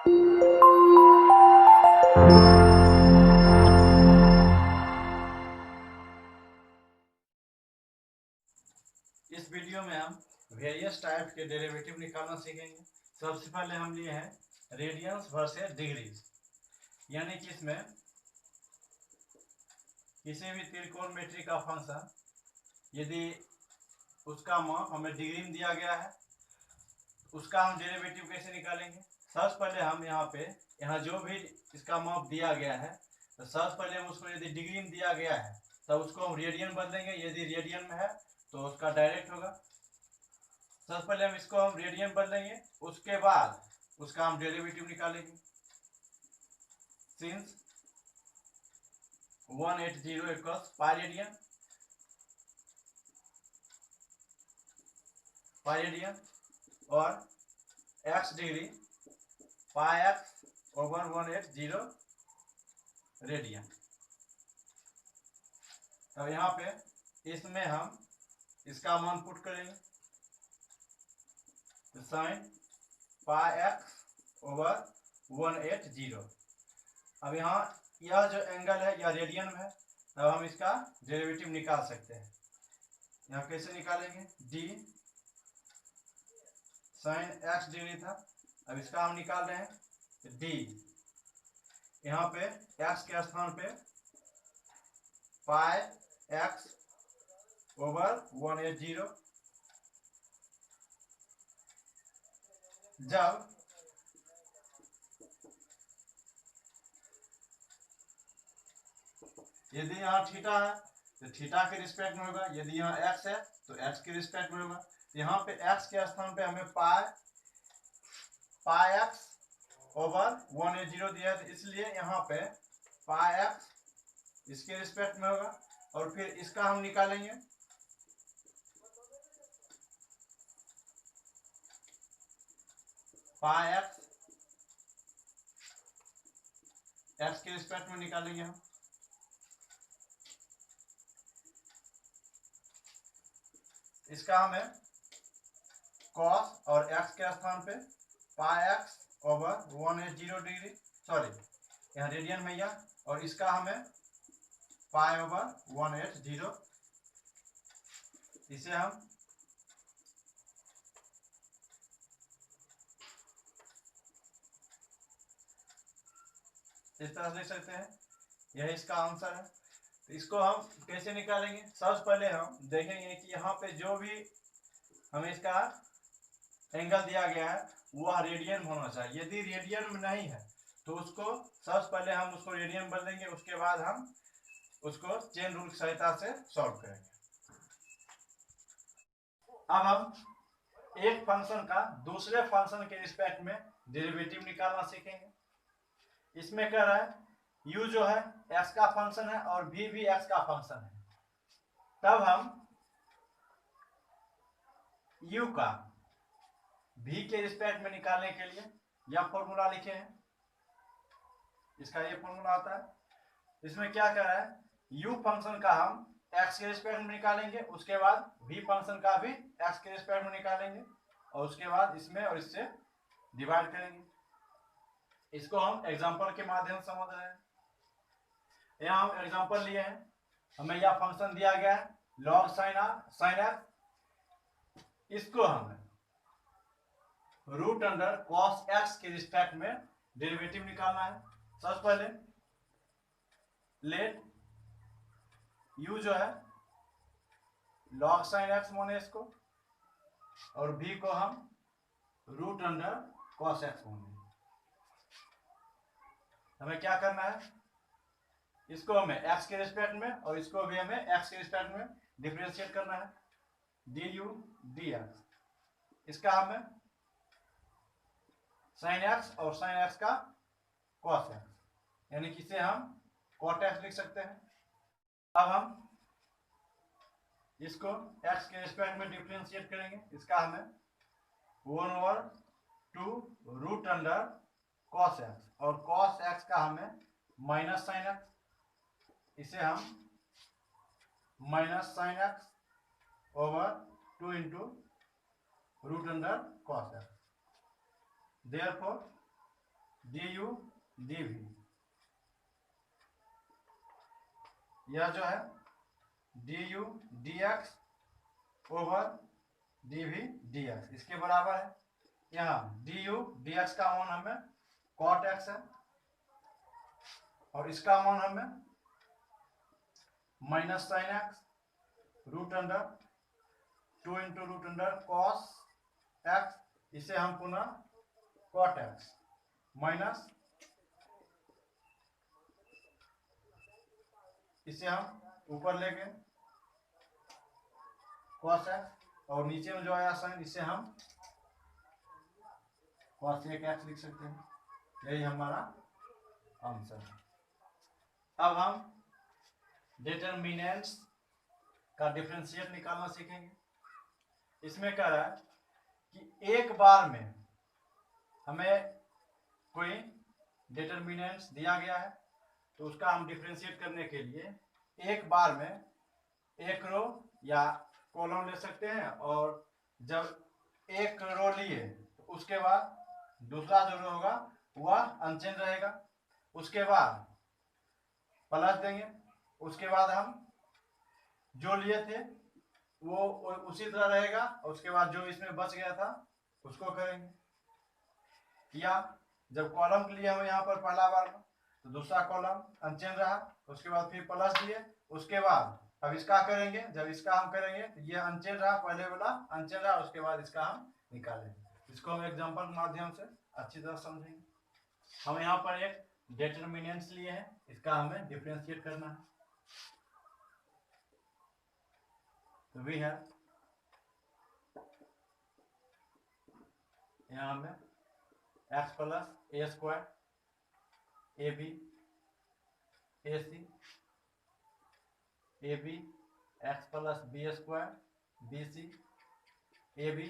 इस वीडियो में हम वेरियस टाइप के डेरिवेटिव निकालना सीखेंगे। सबसे पहले हम लिए हैं रेडियंस वर्सेस डिग्री, यानी कि इसमें किसी भी त्रिकोणमिति का फंक्शन यदि उसका माप हमें डिग्री में दिया गया है, उसका हम डेरिवेटिव कैसे निकालेंगे। सबसे पहले हम यहाँ जो भी इसका माप दिया गया है, तो सबसे पहले हम उसको यदि डिग्री में दिया गया है तब उसको हम रेडियन बदलेंगे। यदि रेडियन में है तो उसका डायरेक्ट होगा। सबसे पहले हम इसको रेडियन बदलेंगे, उसके बाद उसका हम डेरिवेटिव निकालेंगे। सिंस 180 इक्वल्स पाई रेडियन और x degree pi x over 180 radian. अब यहाँ पे इसमें हम इसका मान पुट करेंगे, तो साइन पाई x ओवर 180। अब यहाँ यह जो एंगल है यह रेडियन में है, तब हम इसका डेरिवेटिव निकाल सकते हैं। यहाँ कैसे निकालेंगे, d साइन x डिग्री था, अब इसका हम निकाल रहे हैं d। यहाँ पे x के स्थान पे पाई x ओवर 180। जब यदि यहाँ थीटा है तो थीटा के रिस्पेक्ट में होगा, यदि यहाँ x है तो x के रिस्पेक्ट में होगा। यहाँ पे x के स्थान पे हमें पाई x ओवर 180 दिया है, तो इसलिए यहाँ पे पाई x इसके रिस्पेक्ट में होगा। और फिर इसका हम निकालेंगे, पाई x के रिस्पेक्ट में निकालेंगे हम। इसका हमें cos और x के स्थान पे पाई x ओवर 180 डिग्री, सॉरी यहाँ रेडियन में यह, और इसका हमें पाई ओवर 180। इसे हम इस तरह से लिख सकते हैं, यह इसका आंसर है। तो इसको हम कैसे निकालेंगे, सबसे पहले हम देखेंगे कि यहाँ पे जो भी हमें इसका एंगल दिया गया है वह रेडियन में होना चाहिए। यदि रेडियन में नहीं है तो उसको सबसे पहले हम उसको रेडियन बदलेंगे, उसके बाद हम उसको चेन रूल की सहायता से सॉल्व करेंगे। अब हम एक फंक्शन का दूसरे फंक्शन के रिस्पेक्ट में डेरिवेटिव निकालना सीखेंगे। इसमें कह रहा है u जो है x का फंक्शन है और v भी x का फंक्शन है, तब हम u का v के रिस्पेक्ट में निकालने के लिए यह फॉर्मूला लिखे हैं। इसका ये फॉर्मूला आता है। इसमें क्या कह रहा है, u फंक्शन का हम x के रिस्पेक्ट में निकालेंगे, उसके बाद v फंक्शन का भी x के रिस्पेक्ट में निकालेंगे, और उसके बाद इसमें और इससे डिवाइड करेंगे। इसको हम एग्जांपल के माध्यम से समझ रहे हैं। यहाँ हम एग्जांपल लिए हैं, हमें यह फंक्शन दिया गया है log sin x, इसको हमें रूट अंडर cos x के रिस्पेक्ट में डेरिवेटिव निकालना है। सबसे पहले लेट u जो है log sin x माने इसको, और v को हम रूट अंडर cos x माने। हमें क्या करना है, इसको हमें x के रिस्पेक्ट में और इसको भी हमें x के रिस्पेक्ट में डिफरेंशिएट करना है, du dx। इसका हमें sin x और sin x का cos x, यानी कि इसे हम cot x लिख सकते हैं। अब हम इसको x के रिस्पेक्ट में डिफरेंशिएट करेंगे। इसका हमें 1/2 रूट अंडर cos x, और cos x का हमें माइनस sin x, इसे हम minus sin x over 2 into root under cos x। Therefore D U D V, यह जो है D U D X over D V D X इसके बराबर है। यहाँ डी यू डी एक्स का मान हमें कॉट एक्स है और इसका मान हमें minus sine x root under 2 into root under cos x, इसे हम पुनः कॉट एक्स माइनस इसे हम ऊपर ले गए कॉस एक्स और नीचे में जो आया साइन इसे हम कॉस एक्स लिख सकते हैं। यही हमारा आंसर है। अब हम डिटरमिनेंट्स का डिफरेंशिएट निकालना सीखेंगे। इसमें कह रहा है कि एक बार में हमें कोई डिटरमिनेंट्स दिया गया है तो उसका हम डिफरेंशिएट करने के लिए एक बार में एक रो या कॉलम ले सकते हैं, और जब एक रो लिए तो उसके बाद दूसरा जो रो होगा वह अनचेंज रहेगा, उसके बाद प्लस देंगे, उसके बाद हम जो लिए थे वो उसी तरह रहेगा, और उसके बाद जो इसमें बच गया था उसको करेंगे। या जब कॉलम के लिए हम यहाँ पर पहला बार तो दूसरा कॉलम अनचेंज रहा, उसके बाद फिर प्लस दिए, उसके बाद अब इसका करेंगे, जब इसका हम करेंगे तो ये अनचेंज रहा, पहले वाला अनचेंज रहा, उसके बाद इसका हम निकालेंगे। इसको हम एग्जांपल के माध्यम से अच्छी तरह समझेंगे। हम यहाँ पर एक डिटरमिनेंट्स लिए हैं, इसका हमें डिफरेंशिएट करना है। तो वी है यहाँ हमें x plus a square a b a c a b x plus b square b c a b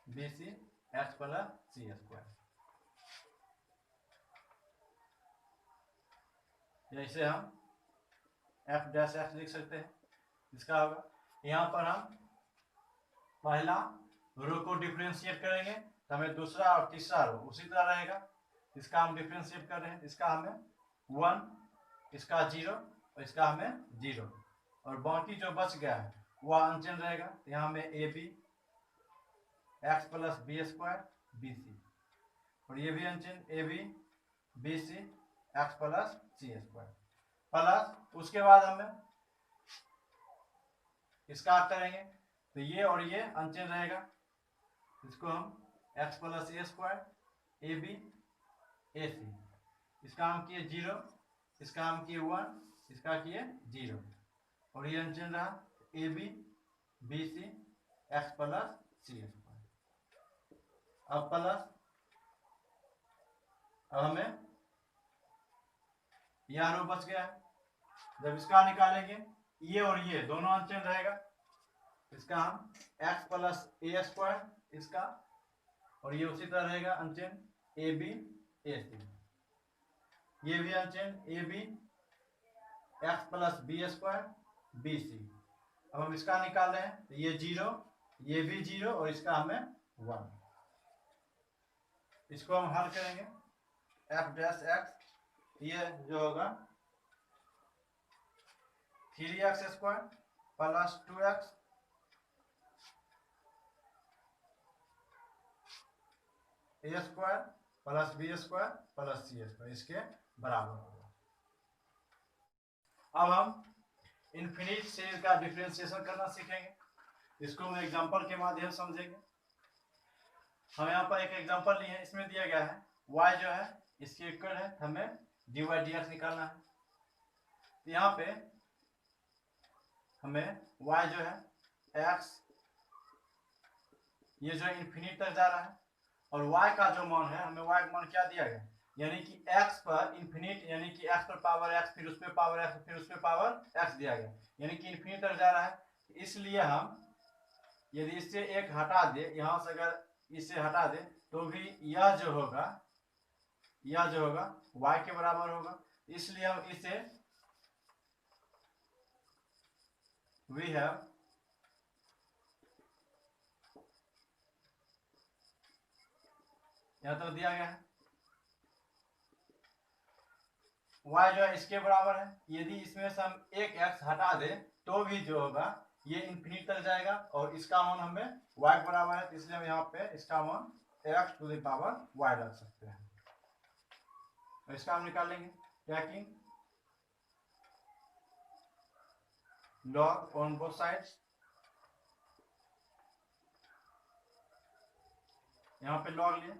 b c x plus c square. जैसे हम एफ डैश एक्स लिख सकते हैं। इसका होगा यहाँ पर हम पहला रो को डिफरेंशिएट करेंगे तो हमें दूसरा और तीसरा रो उसी तरह रहेगा। इसका हम डिफरेंशिएट कर रहे हैं, इसका हमें 1, इसका 0 और इसका हमें 0, और बाकी जो बच गया है वह अनचेंज रहेगा। यहाँ में a b x plus b square b c, और ये भी unchange a b b c x plus c square plus, उसके बाद हमें इसका करेंगे तो ये और ये अनचेंज रहेगा। इसको हम x plus a square a b a c, इसका हम किए 0, इसका हम किए 1, इसका किए 0, और ये अनचेंज रहा a b b c x plus c square. अब प्लस, अब हमें यह रो बच गया है, जब इसका निकालेंगे ये और ये दोनों अनचेंज रहेगा। इसका हम एक्स प्लस ए स्क्वायर इसका, और ये उसी तरह रहेगा unchange a b a c, ये भी unchange a b x plus b square b c. अब हम इसका निकाल रहे हैं तो ये 0, ये भी 0 और इसका हमें 1। इसको हम हल करेंगे एफ डैश एक्स, ये जो होगा 3x square plus 2x a square plus b square plus c square इसके बराबर होगा। अब हम इनफिनिट सीरीज का डिफरेंशिएशन करना सीखेंगे। इसको हम एग्जांपल के माध्यम से समझेंगे। हम यहाँ पर एक एग्जांपल लिए हैं, इसमें दिया गया है y जो है इसके इक्वल है, हमें dy dx निकालना है। तो यहाँ पे हमें y जो है x ये जो इन्फिनिट तक जा रहा है, और y का जो मान है हमें y का मान क्या दिया गया, यानी कि x पर इन्फिनिट, यानी कि x पर पावर x फिर उस पर पावर x फिर उस पर पावर x दिया गया, यानी कि इन्फिनिट तक जा रहा है। इसलिए हम यदि इससे एक हटा दे, यहाँ से अगर इसे हटा दे तो भी यह जो होगा y के बराबर होगा। इसलिए हम इसे we have यहाँ तक दिया गया है y जो है इसके बराबर है, यदि इसमें से हम एक x हटा दें तो भी जो होगा ये इंफिनिट तक जाएगा, और इसका मान हमें y के बराबर है, तो इसलिए हम यहाँ पे इसका मान x to the power y रख सकते हैं। तो इसका हम निकालेंगे taking log on both sides, यहाँ पे log लिए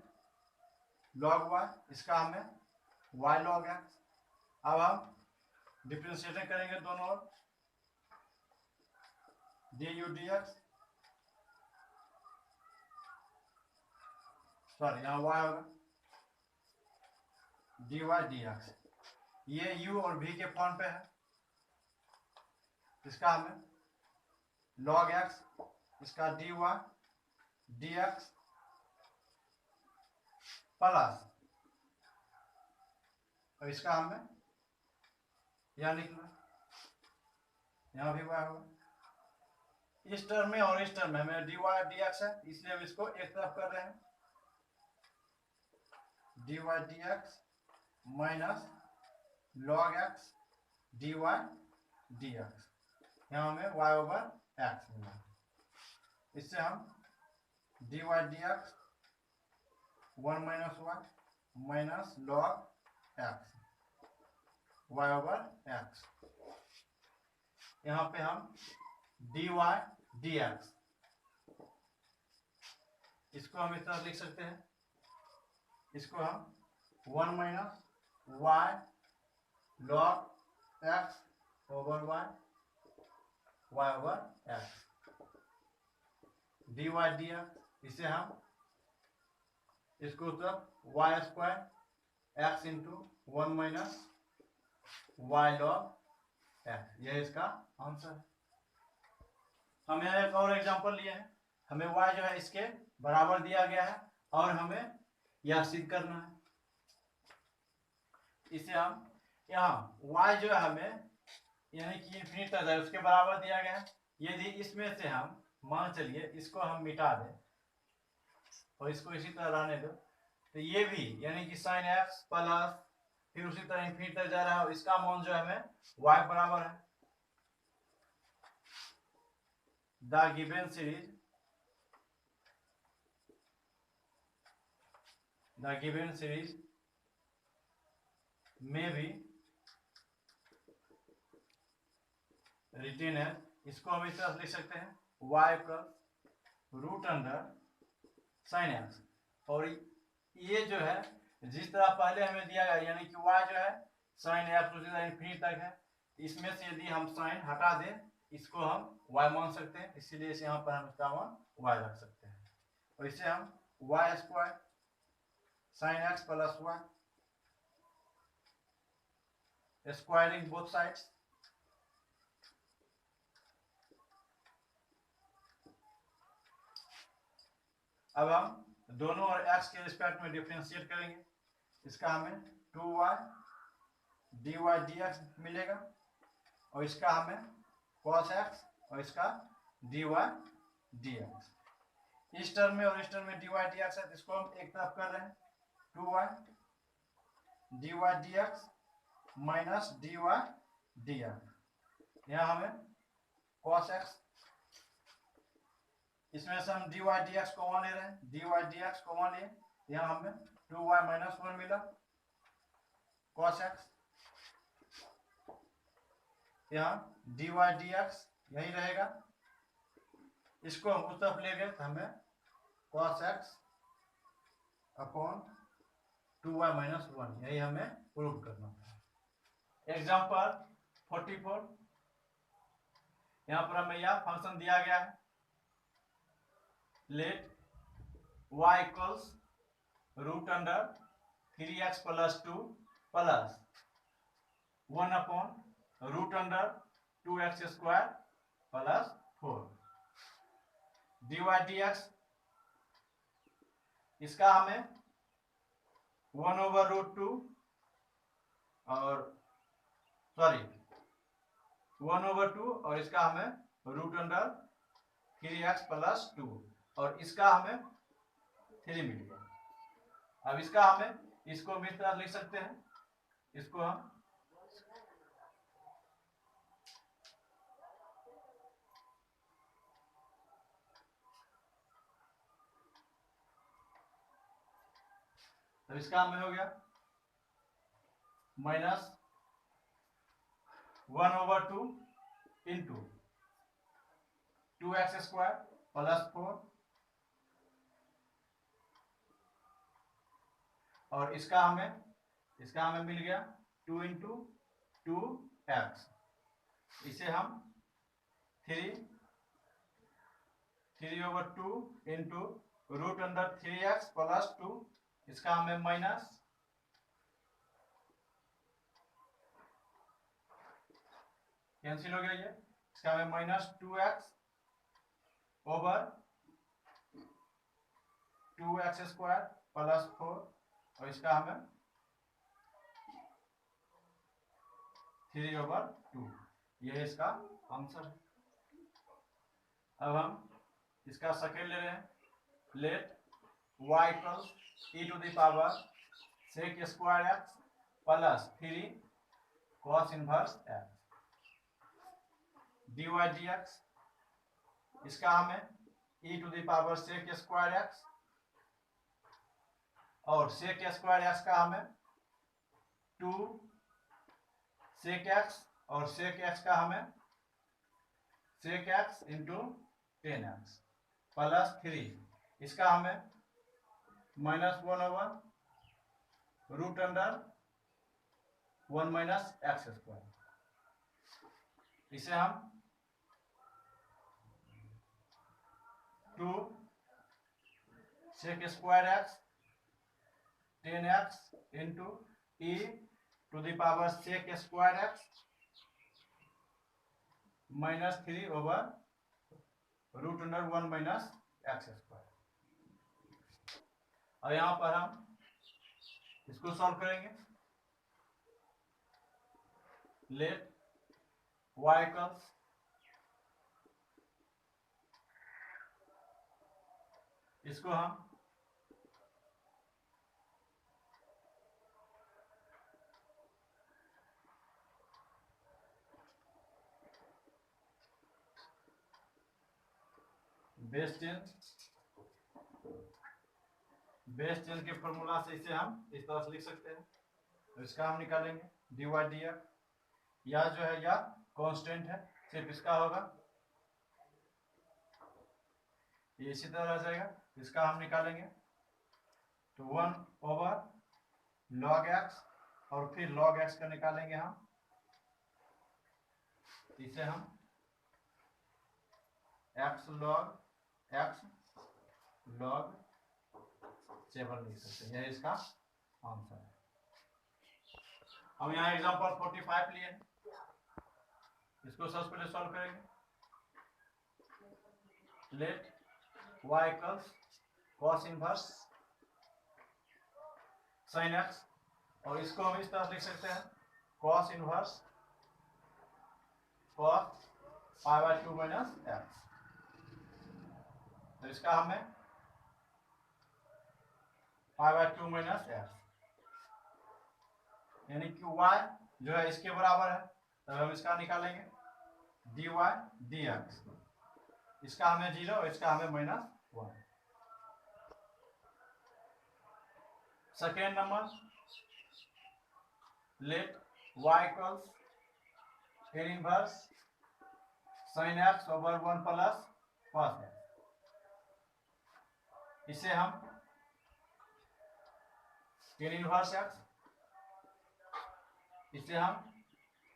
log y, इसका हमें y log x। अब हम डिफरेंशिएशन करेंगे दोनों ओर, du dx, सॉरी यहाँ y होगा dy dx, ये u और v के फॉर्म पे है, इसका हमें log x, इसका dy dx प्लस, और इसका हमें यहाँ लिखना, यहाँ भी y होगा, इस टर्म में और इस टर्म में हमें dy dx है, इसलिए हम इसको एक तरफ कर रहे हैं, dy dx minus log x dy dx, यहाँ हमें y ओवर x मिला, इससे हम dy dx 1 minus y minus log x y over x, यहाँ पे हम dy dx, इसको हम इस तरह लिख सकते हैं, इसको हम 1 minus y log x over y over x dy dx, इसे हम इसको तरफ y square x into 1 minus y log x, यह इसका आंसर है। हम यहाँ एक और एग्जांपल लिए हैं, हमें y जो है इसके बराबर दिया गया है और हमें यह सिद्ध करना है, इसे हम यहाँ y जो है हमें यानी कि इंफिनिट तक है उसके बराबर दिया गया है, यदि इसमें से हम मान चलिए इसको हम मिटा दें और इसको इसी तरह रहने दो, तो ये भी यानी कि sin x प्लस फिर उसी तरह इंफिनिट तक जा रहा है, और इसका मान जो है हमें y बराबर है, द गिवन सीरीज में भी रिटेन है, इसको हम इस तरह लिख सकते हैं y plus root under sine x, और ये जो है जिस तरह पहले हमें दिया गया यानी कि y जो है साइन एक्स उसी तरह इंफिनिट तक है, इसमें से यदि हम साइन हटा दें इसको हम y मान सकते हैं, इसीलिए इसे यहाँ पर हम इसका मान y रख सकते हैं, और इसे हम y square sine x plus y squaring both sides, अब हम दोनों और x के रिस्पेक्ट में डिफरेंशिएट करेंगे, इसका हमें 2y dy dx मिलेगा, और इसका हमें cos x और इसका dy dx, इस टर्म में और इस टर्म में dy dx है, इसको हम एक तरफ कर रहे हैं 2y dy dx minus dy dx, यहाँ हमें cos x, इसमें से हम dy dx कॉमन ले रहे हैं, dy dx कॉमन लिए, यहाँ हमें 2y माइनस 1 मिला cos x, यहाँ dy dx यही रहेगा, इसको हम उस तरफ ले गए तो हमें cos x upon 2y minus 1, यही हमें प्रूव करना था। एग्जाम्पल 44, यहाँ पर हमें यह फंक्शन दिया गया है, let y equals root under 3x plus 2 plus 1 upon root under 2x square plus 4 dy dx, इसका हमें 1 ओवर रूट 2 और 1 ओवर 2 और इसका हमें रूट अंडर 3x प्लस 2 और इसका हमें 3 मिल गया। अब इसका हमें इसको हम इस तरह लिख सकते हैं, इसको हम तो इसका हमें हो गया माइनस 1/2 इंटू 2x² प्लस 4 और इसका हमें मिल गया 2 इंटू 2x। इसे हम 3/2 इंटू √3x प्लस 2, इसका हमें माइनस कैंसिल हो गया ये, इसका हमें minus 2x over 2x² plus 4 और इसका हमें 3/2, ये इसका आंसर है। अब हम इसका सेकेंड ले रहे हैं, let y equals e⁻² sec² x plus 3 cos inverse x dy dx। इसका हमें e⁻² sec² x और sec² x का हमें 2 sec x और sec x का हमें sec x into 10x plus 3, इसका हमें -1/√1 - x²। इसे हम 2 sec² x 10x into e⁻² sec² x -3/√1 - x²। और यहां पर हम इसको सॉल्व करेंगे, लेट y इक्वल्स इसको हम बेस 10 के फॉर्मूला से इसे हम इस तरह से लिख सकते हैं। तो इसका हम निकालेंगे dy dx, या जो है या कांस्टेंट है, सिर्फ इसका होगा, ये इसी तरह रह जाएगा। इसका हम निकालेंगे तो 1/log x और फिर log x का निकालेंगे हम, इसे हम x log x log 7 लिख सकते हैं, यह इसका आंसर है। हम यहाँ एग्जांपल 45 लिए, इसको सबसे पहले सॉल्व करेंगे, let y equals cos inverse sin x और इसको हम इस तरह लिख सकते हैं cos इनवर्स cos π/2 - x। तो इसका हमें π/2 - x यानी कि y जो है इसके बराबर है, तो हम इसका निकालेंगे dy dx। इसका हमें 0 और इसका हमें -1। Second number, let y equals tan inverse sin x over 1 plus cos x। इसे हम tan इनवर्स x, इसे हम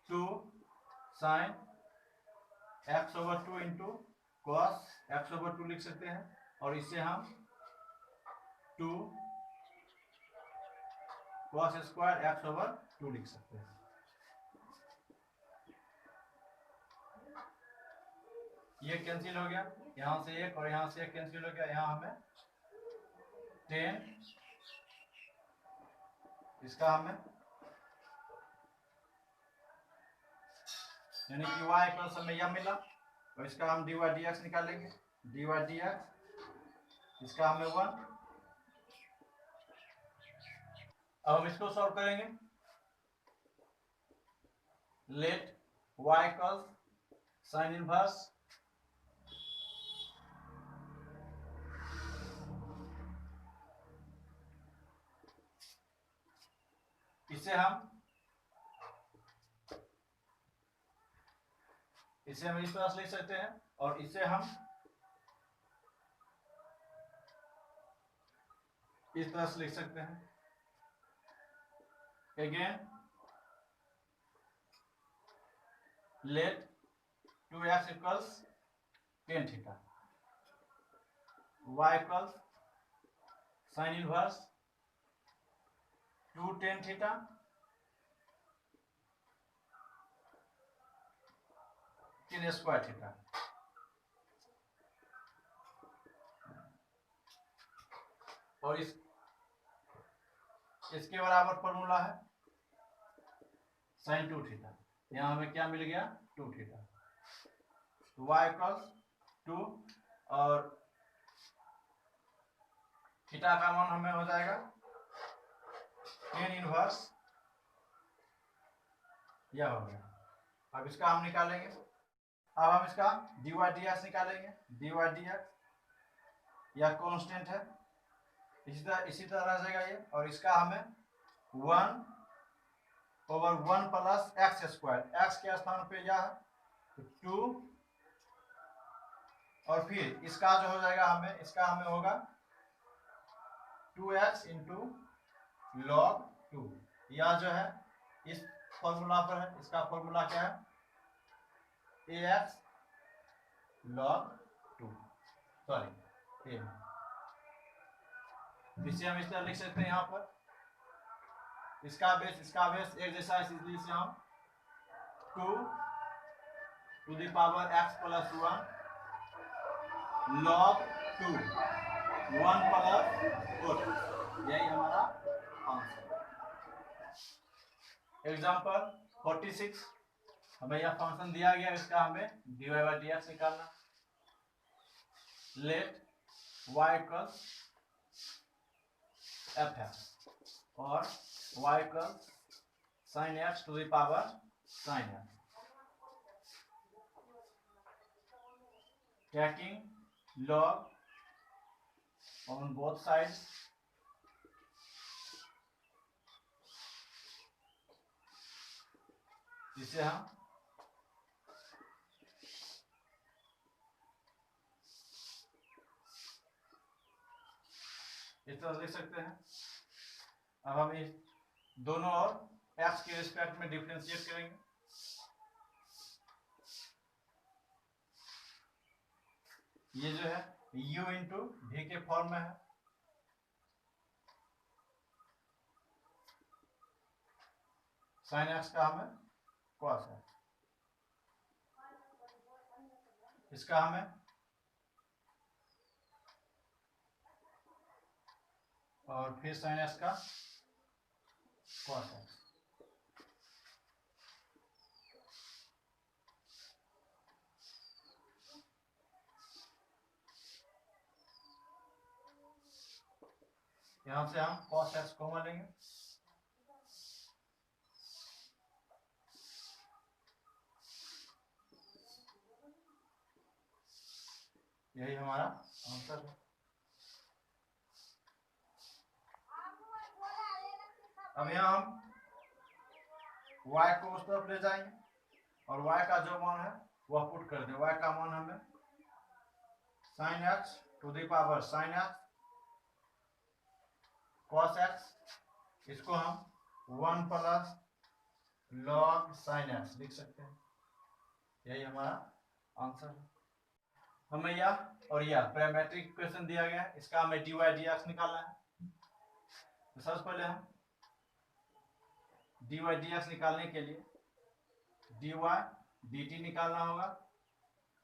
2 sin x over 2 into cos x over 2 लिख सकते हैं, और इसे हम 2 cos² x ओवर 2 लिख सकते हैं। ये कैंसिल हो गया, यहां से एक और यहां से एक कैंसिल हो गया, यहां हमें 10, इसका हमें यानी कि y इक्वल्स हमें यह मिला, और इसका हम dy dx निकालेंगे, dy dx इसका हमें 1। अब हम इसको सॉल्व करेंगे, let y equals sin inverse इसे हम इस तरह से लिख सकते हैं और इसे हम इस तरह से लिख सकते हैं। Again let 2x equals tan theta, y equals sine inverse 2 tan theta tan square theta. और इसके बराबर फॉर्मूला है साइन 2 थीटा। यहां हमें क्या मिल गया 2 थीटा। y इक्वल्स 2 और थीटा का मान हमें हो जाएगा tan इनवर्स, यह हो गया। अब इसका हम निकालेंगे। अब हम इसका dy dx निकालेंगे। dy dx यह कांस्टेंट है, इसी तरह रह जाएगा ये। और इसका हमें 1/1 प्लस एक्स स्क्वायर, एक्स के स्थान पे यह है 2, और फिर इसका जो हो जाएगा इसका हमें होगा 2x इंटू लॉग 2। यह जो है इस फॉर्मूला पर है। इसका फॉर्मूला क्या है ax log 2, सॉरी a। इसे हम इस तरह लिख सकते हैं। यहाँ पर इसका बेस एक जैसा है, इसलिए इसे हम 2 to the power x plus 1 log 2 1 plus 4, यही हमारा आंसर। एग्जाम्पल 46, हमें यह फंक्शन दिया गया, इसका हमें dy बाई dx निकालना। लेट y इक्वल्स f है और y equals sine x to the power sine x, taking log on both sides, जिसे हम इस तरह लिख सकते हैं। अब हम इस दोनों और x के रिस्पेक्ट में डिफरेंशिएट करेंगे। ये जो है u इंटू v के फॉर्म में है। साइन x का हमें कॉस है, इसका हमें और फिर साइन x का कॉस है। यहां से हम cos x कॉमन लेंगे। यही हमारा आंसर है। अब यहाँ हम y को उस तरफ ले जाएंगे और y का जो मान है वह पुट कर दें। y का मान हमें sine x to the power sine x cos x, इसको हम 1 प्लस log साइन x लिख सकते हैं। यही हमारा आंसर है। हमें यह और यह पैरामेट्रिक इक्वेशन दिया गया है, इसका हमें dy dx निकालना है। तो सबसे पहले हम dy dx निकालने के लिए dy dt निकालना होगा,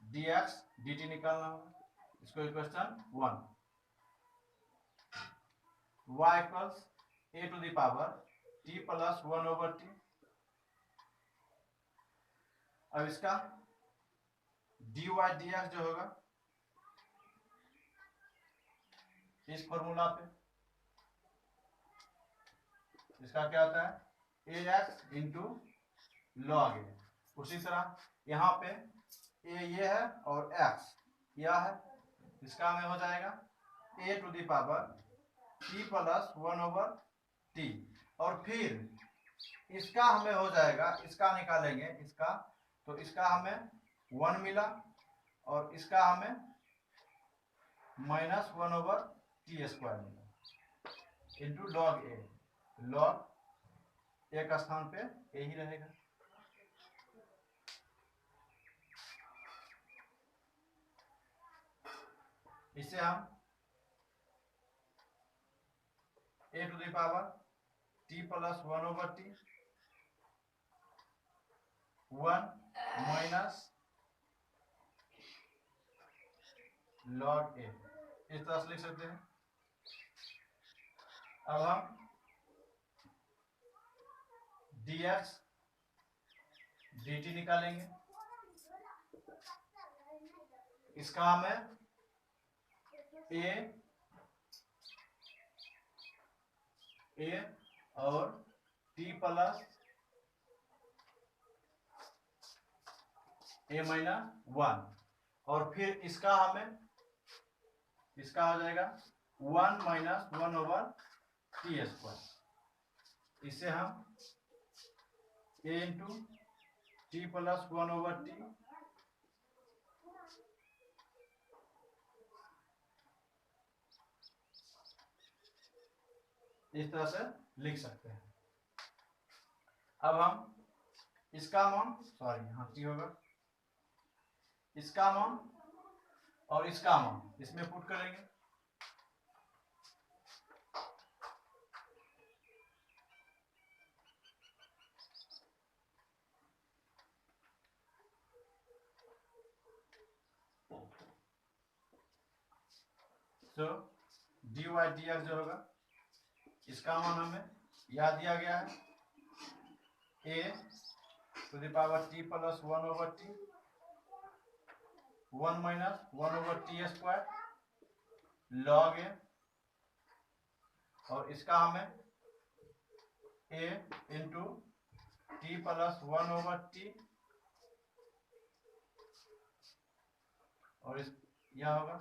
dx dt निकालना होगा। इसको इक्वेशन 1 y इक्वल्स a to the power t plus 1 over t। अब इसका dy dx जो होगा इस फॉर्मूला पे, इसका क्या होता है ax इंटू लॉग ए। उसी तरह यहाँ पे a ये है और x यह है, इसका हमें हो जाएगा a to the power t plus 1 over t। और फिर इसका हमें हो जाएगा, इसका निकालेंगे इसका, तो इसका हमें 1 मिला और इसका हमें -1/t² मिला इंटू log a। log एक स्थान पे a ही रहेगा। इसे हम a to the power t plus 1/t 1 minus log a इस तरह से लिख सकते हैं। अब हम dx dt निकालेंगे। इसका हमें a और t प्लस a-1 और फिर इसका हमें, इसका हो जाएगा 1 माइनस 1/t²। इसे हम a into t plus 1/t इस तरह से लिख सकते हैं। अब हम इसका मान, सॉरी हाँ t होगा, इसका मान और इसका मान इसमें पुट करेंगे। तो dy dx जो होगा, इसका मान हमें याद दिया गया है a to the power t plus 1/t 1 minus 1/t² log a और इसका हमें a into t plus 1/t और इस यह होगा,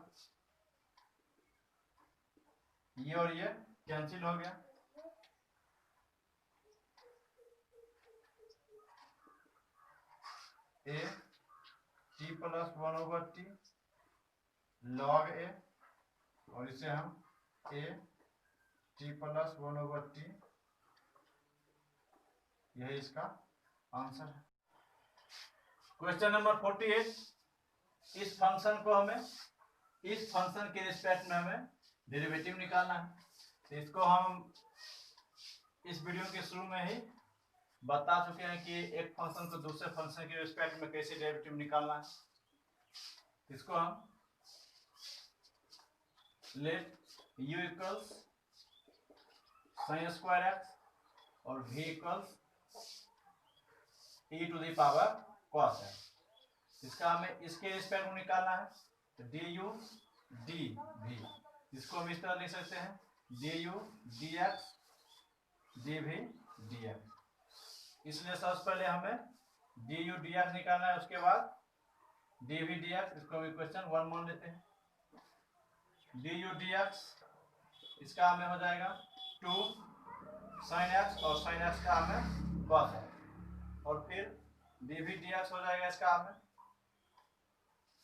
ये और ये कैंसिल हो गया। a t plus 1/t log a और इसे हम a t प्लस 1/t, यही इसका आंसर है। क्वेश्चन नंबर 48, इस फंक्शन को हमें, इस फंक्शन के रिस्पेक्ट में हमें डेरिवेटिव निकालना है। तो इसको हम इस वीडियो के शुरू में ही बता चुके हैं कि एक फंक्शन को दूसरे फंक्शन के रिस्पेक्ट में कैसे डेरिवेटिव निकालना है। इसको हम let u equals sin² x और v equals e to the power cos x। इसका हमें इसके रिस्पेक्ट में निकालना है, तो du dv, इसको हम इस तरह लिख सकते हैं du dx dv dx। इसलिए सबसे पहले हमें du dx निकालना है, उसके बाद dv dx, इसको हम इक्वेशन 1 मान लेते हैं। du dx इसका हमें हो जाएगा 2 sin x और sin x का हमें cos x और फिर dv dx हो जाएगा इसका हमें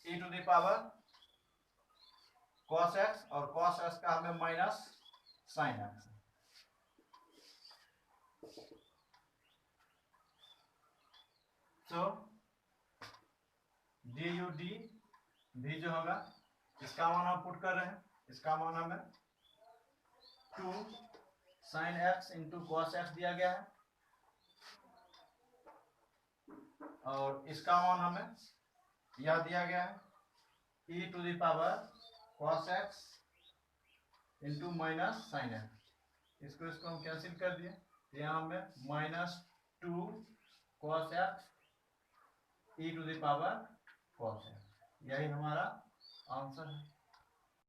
e to the power cos x और cos x का हमें माइनस sin x। तो du dv जो होगा, इसका मान हम पुट कर रहे हैं, इसका मान हमें 2 sin x into cos x दिया गया है और इसका मान हमें यह दिया गया है e to the power cos x into minus sin x। इसको हम कैंसिल कर दिए, यहाँ हमें -2 cos x e to the power cos x, यही हमारा आंसर है।